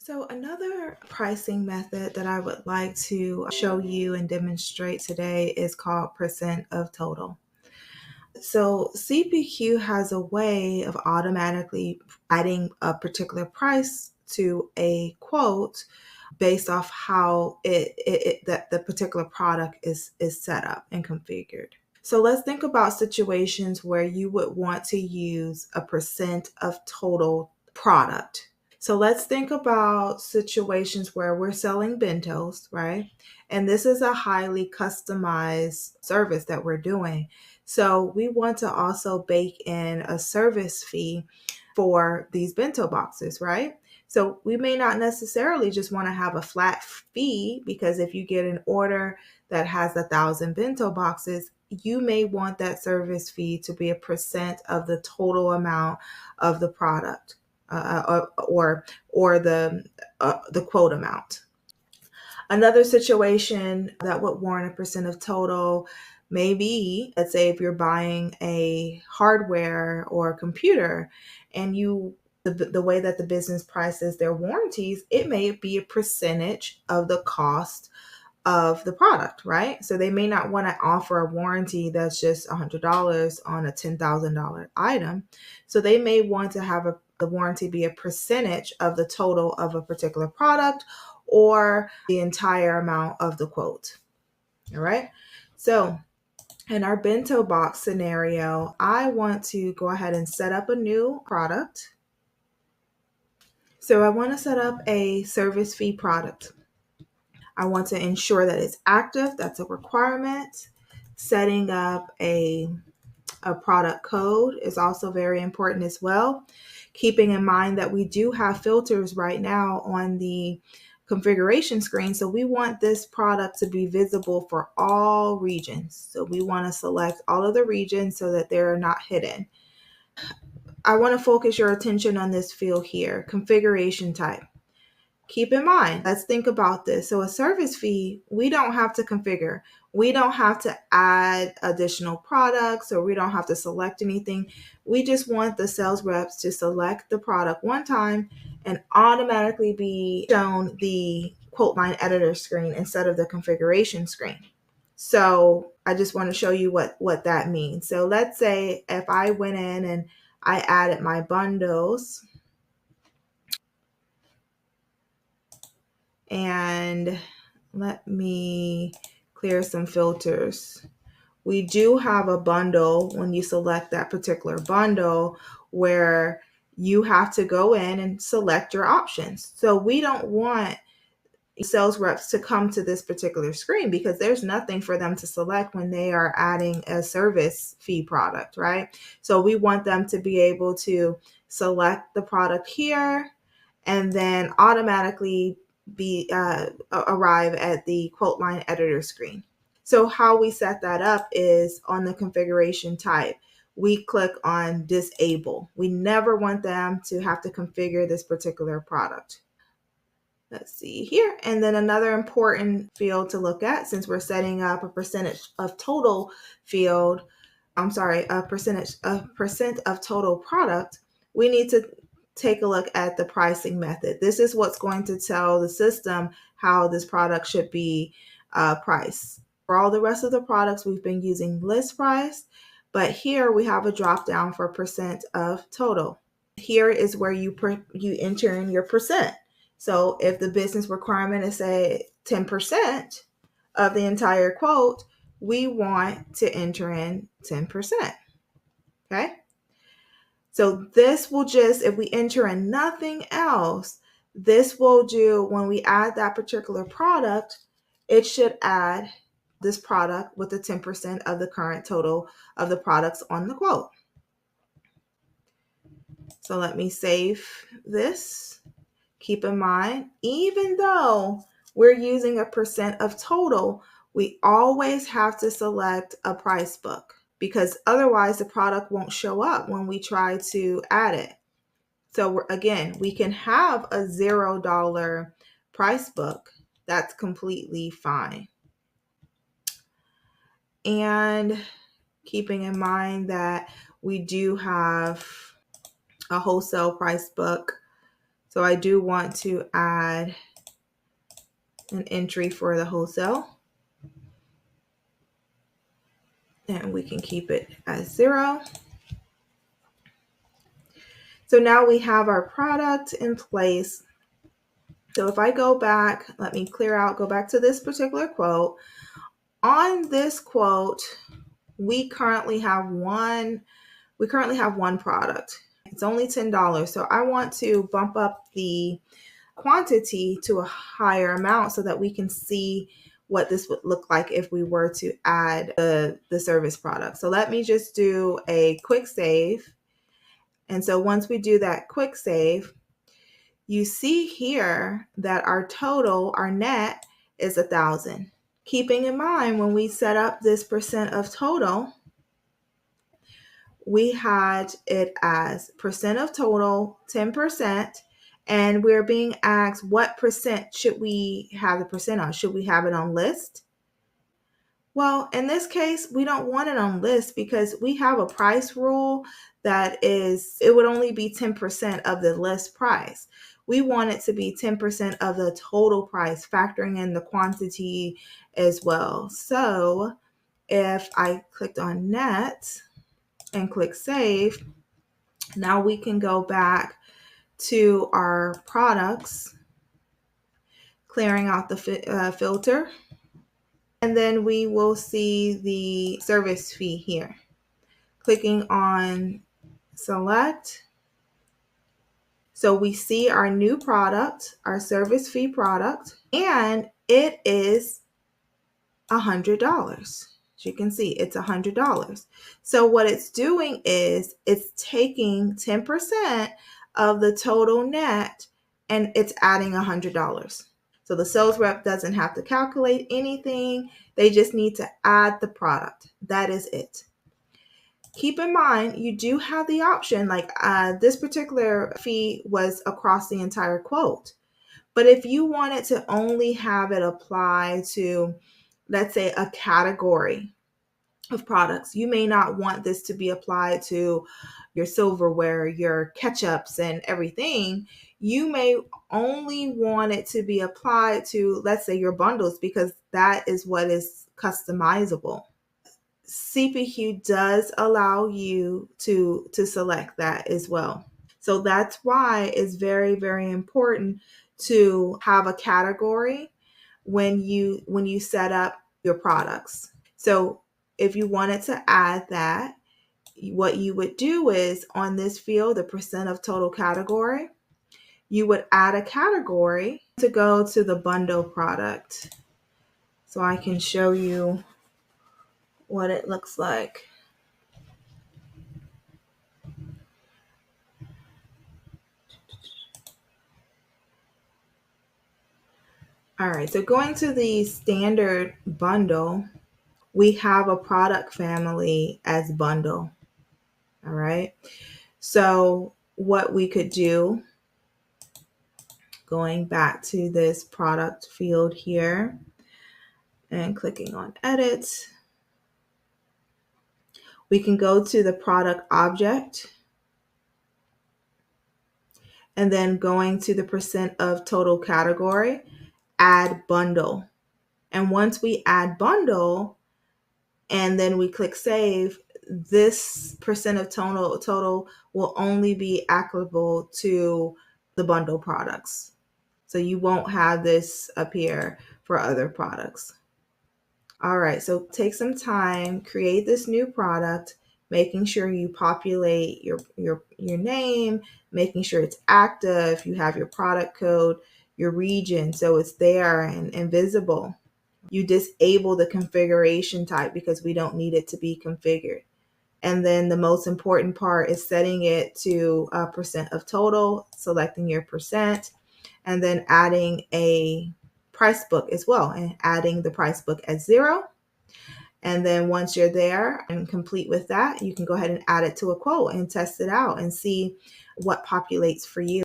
So another pricing method that I would like to show you and demonstrate today is called percent of total. So CPQ has a way of automatically adding a particular price to a quote based off how that the particular product is set up and configured. So let's think about situations where you would want to use a percent of total product. So let's think about situations where we're selling bentos, right? And this is a highly customized service that we're doing. So we want to also bake in a service fee for these bento boxes, right? So we may not necessarily just want to have a flat fee, because if you get an order that has 1,000 bento boxes, you may want that service fee to be a percent of the total amount of the product, or the quote amount. Another situation that would warrant a percent of total, maybe, let's say if you're buying a hardware or a computer, and the way that the business prices their warranties, it may be a percentage of the cost of the product, right? So they may not want to offer a warranty that's just $100 on a $10,000 item. So they may want to have the warranty be a percentage of the total of a particular product or the entire amount of the quote. All right. So in our bento box scenario, I want to go ahead and set up a new product. So I want to set up a service fee product. I want to ensure that it's active. That's a requirement. Setting up a product code is also very important as well. Keeping in mind that we do have filters right now on the configuration screen. So we want this product to be visible for all regions. So we want to select all of the regions so that they're not hidden. I want to focus your attention on this field here, configuration type. Keep in mind, let's think about this. So a service fee, we don't have to configure. We don't have to add additional products, or we don't have to select anything. We just want the sales reps to select the product one time and automatically be shown the quote line editor screen instead of the configuration screen. So I just want to show you what that means. So let's say if I went in and I added my bundles, and let me clear some filters. We do have a bundle when you select that particular bundle where you have to go in and select your options. So we don't want sales reps to come to this particular screen because there's nothing for them to select when they are adding a service fee product, right? So we want them to be able to select the product here and then automatically arrive at the quote line editor screen. So how we set that up is on the configuration type, we click on disable. We never want them to have to configure this particular product. Let's see here. And then another important field to look at, since we're setting up a percentage of total field, a percent of total product, we need to take a look at the pricing method. This is what's going to tell the system how this product should be priced. For all the rest of the products, we've been using list price, but here we have a drop down for percent of total. Here is where you enter in your percent. So if the business requirement is, say, 10% of the entire quote, we want to enter in 10%. Okay. So this will just, if we enter in nothing else, this will do, when we add that particular product, it should add this product with the 10% of the current total of the products on the quote. So let me save this. Keep in mind, even though we're using a percent of total, we always have to select a price book, because otherwise the product won't show up when we try to add it. So again, we can have a $0 price book. That's completely fine. And keeping in mind that we do have a wholesale price book. So I do want to add an entry for the wholesale. And we can keep it as 0. So now we have our product in place. So if I go back, let me clear out, go back to this particular quote. On this quote, we currently have one product. It's only $10. So I want to bump up the quantity to a higher amount so that we can see what this would look like if we were to add the service product. So let me just do a quick save. And so once we do that quick save, you see here that our total, our net, is 1,000. Keeping in mind, when we set up this percent of total, we had it as percent of total, 10%, and we're being asked what percent should we have the percent on? Should we have it on list? Well, in this case, we don't want it on list because we have a price rule that is, it would only be 10% of the list price. We want it to be 10% of the total price, factoring in the quantity as well. So if I clicked on net and click save, now we can go back to our products, clearing out the filter. And then we will see the service fee here. Clicking on select. So we see our new product, our service fee product, and it is $100. As you can see, it's $100. So what it's doing is it's taking 10% of the total net and it's adding $100. So the sales rep doesn't have to calculate anything. They just need to add the product. That is it. Keep in mind, you do have the option, like this particular fee was across the entire quote. But if you wanted to only have it apply to, let's say, a category of products, you may not want this to be applied to your silverware, your ketchups, and everything. You may only want it to be applied to, let's say, your bundles, because that is what is customizable. CPQ does allow you to select that as well. So that's why it's very, very important to have a category when you set up your products. So if you wanted to add that, what you would do is on this field, the percent of total category, you would add a category to go to the bundle product. So I can show you what it looks like. All right, so going to the standard bundle, we have a product family as bundle. All right, so what we could do, going back to this product field here and clicking on edit, we can go to the product object and then going to the percent of total category, add bundle. And once we add bundle and then we click save, this percent of total will only be applicable to the bundle products. So you won't have this appear for other products. All right, so take some time, create this new product, making sure you populate your name, making sure it's active, you have your product code, your region, so it's there and visible. You disable the configuration type because we don't need it to be configured. And then the most important part is setting it to a percent of total, selecting your percent, and then adding a price book as well, and adding the price book at 0. And then once you're there and complete with that, you can go ahead and add it to a quote and test it out and see what populates for you.